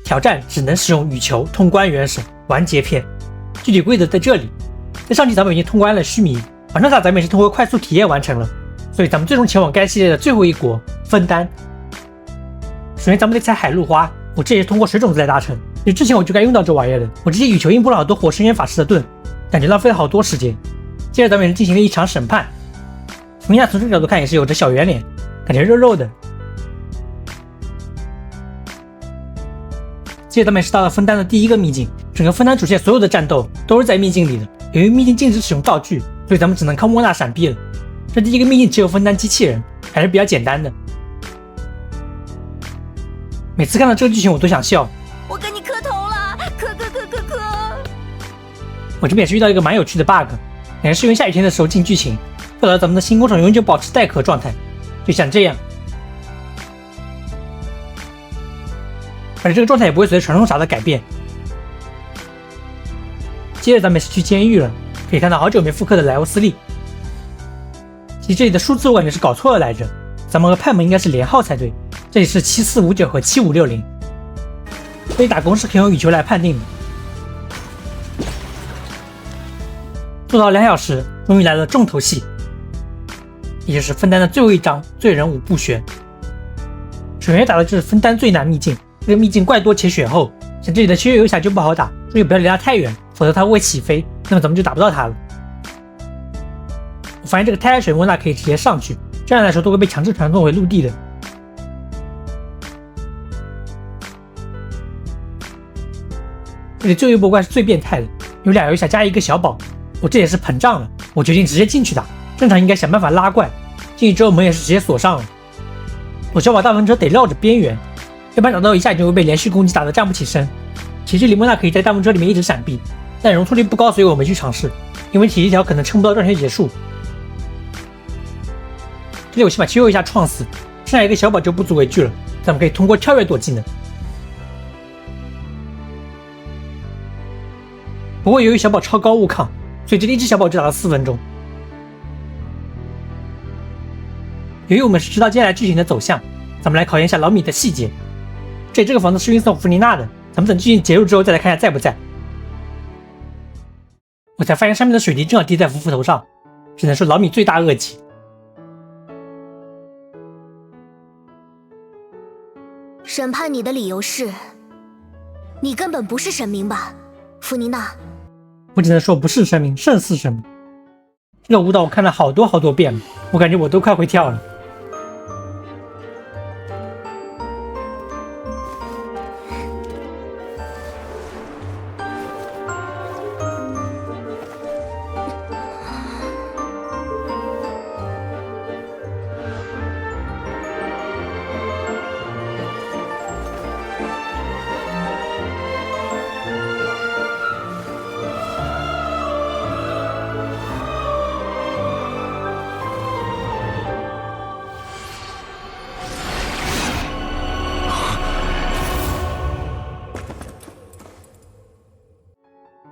挑战只能使用羽球通关原神完结篇，具体规则在这里。在上期咱们已经通关了须弥，晚上塔咱们也是通过快速体验完成了，所以咱们最终前往该系列的最后一国分担。首先咱们得采海陆花，我这也是通过水种子来达成，因为之前我就该用到这玩意儿的，我直接羽球硬补了好多火深渊法师的盾，感觉浪费了好多时间。接着咱们也是进行了一场审判，从这个角度看也是有着小圆脸，感觉肉肉的。接着咱们也是到了分担的第一个秘境，整个分担主线所有的战斗都是在秘境里的，由于秘境禁止使用道具，所以咱们只能靠莫娜闪避了。这第一个秘境只有分担机器人，还是比较简单的。每次看到这个剧情我都想笑，我跟你磕头了，磕。我这边也是遇到一个蛮有趣的 bug， 感觉是因为下雨天的时候进剧情，后来咱们的新工厂永久保持带壳状态，就像这样。而且这个状态也不会随着传送闸的改变。接着咱们也是去监狱了，可以看到好久没复刻的莱欧斯利。其实这里的数字我感觉是搞错了来着，咱们和派蒙应该是连号才对，这里是7459和7560，所以打工是可以用羽球来判定的。做到2小时，终于来了重头戏，也就是分担的最后一章罪人5部旋。首先打的就是分担最难秘境，这个秘境怪多且血厚，像这里的七月游侠就不好打，注意不要离他太远，否则他会起飞，那么咱们就打不到他了。我发现这个太阳水莫娜可以直接上去，这样来说都会被强制传送回陆地的。这里最后一波怪是最变态的，有2游侠加一个小宝，我这也是膨胀了，我决定直接进去打，正常应该想办法拉怪，进去之后门也是直接锁上了。我小宝大风车得绕着边缘，要不然打到一下就会被连续攻击打得站不起身。其实里莫娜可以在大风车里面一直闪避，但容错率不高，所以我没去尝试，因为体力条可能撑不到转圈结束。这里我先把七月一下撞死，剩下一个小宝就不足为惧了，咱们可以通过跳跃躲技能。不过由于小宝超高物抗，所以这一只小宝就打了4分钟。由于我们是知道接下来剧情的走向，咱们来考验一下老米的细节。这个房子是运送弗妮娜的，咱们等剧情结束之后再来看一下在不在。我才发现上面的水滴正好滴在夫妇头上，只能说老米罪大恶极。审判你的理由是，你根本不是神明吧，弗妮娜？我只能说不是神明，胜似神明。这个舞蹈我看了好多遍了，我感觉我都快会跳了。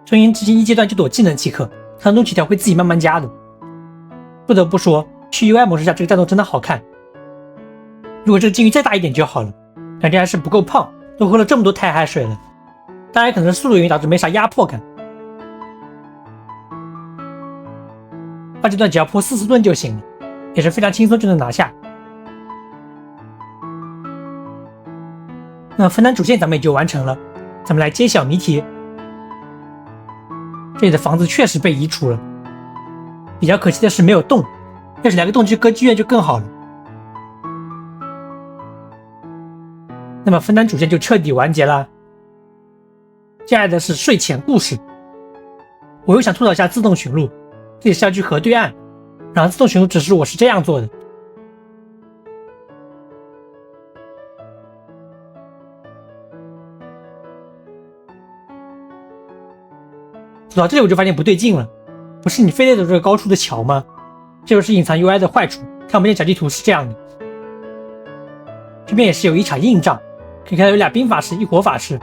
声音执行1阶段就躲技能即可，传动起条会自己慢慢加的。不得不说，去 UI 模式下这个战斗真的好看。如果这个鲸鱼再大一点就好了，感觉还是不够胖，都喝了这么多太海水了。当然可能是速度原因导致没啥压迫感。2阶段只要破40盾就行了，也是非常轻松就能拿下。那分担主线咱们也就完成了，咱们来揭晓谜题。这里的房子确实被移除了，比较可惜的是没有洞，要是2个洞去歌剧院就更好了。那么分担主线就彻底完结了。接下来的是睡前故事，我又想吐槽一下自动寻路，这里是要去河对岸，然后自动寻路指示我是这样做的。走到这里我就发现不对劲了，不是你非得走这个高处的桥吗？这就是隐藏 UI 的坏处，看不见小地图是这样的。这边也是有一场硬仗，可以看到有2冰法师1火法师，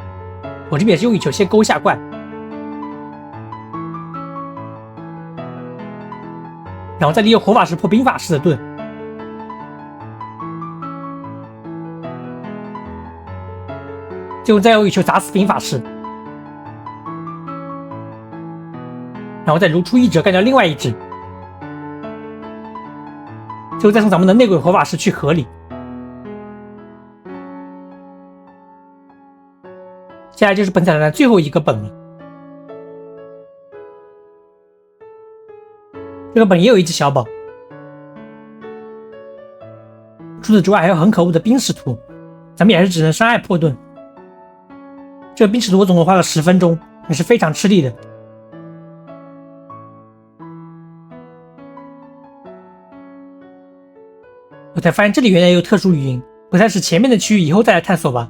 我这边也是用羽球先勾下怪，然后再利用火法师破冰法师的盾。最后再用羽球砸死冰法师，然后再如出一辙干掉另外一只，最后再送咱们的内鬼火法师去河里。接下来就是本彩蛋的最后一个本了。这个本也有一只小宝，除此之外还有很可恶的冰使徒，咱们也是只能伤害破盾。这个冰使徒我总共花了10分钟，还是非常吃力的。我才发现这里原来有特殊语音，不再是前面的区域，以后再来探索吧。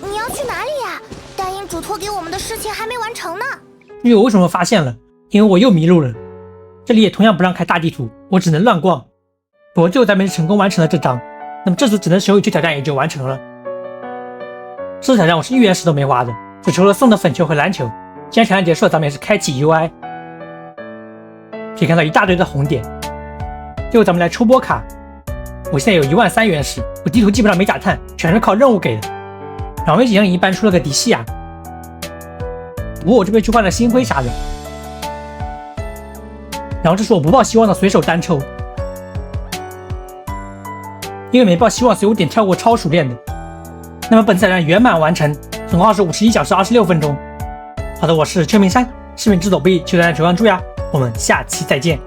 你要去哪里呀？大英嘱托给我们的事情还没完成呢。至于我为什么发现了，因为我又迷路了。这里也同样不让开大地图，我只能乱逛。不过最后咱们是成功完成了这章，那么这次只能手语球挑战也就完成了。这次挑战我是1原石都没花的，只抽了送的粉球和篮球。既然挑战结束了，咱们也是开启 UI， 可以看到一大堆的红点。最后咱们来抽波卡，我现在有13000原石，我地图基本上没咋探，全是靠任务给的。扰民景象一般出了个迪西亚，不过我这边去换了星辉啥的。然后这是我不抱希望的随手单抽，因为没抱希望，所以我点跳过超熟练的。那么本次挑战圆满完成，总耗时51小时26分钟。好的，我是邱明山，视频只走必求大家求关注呀，我们下期再见。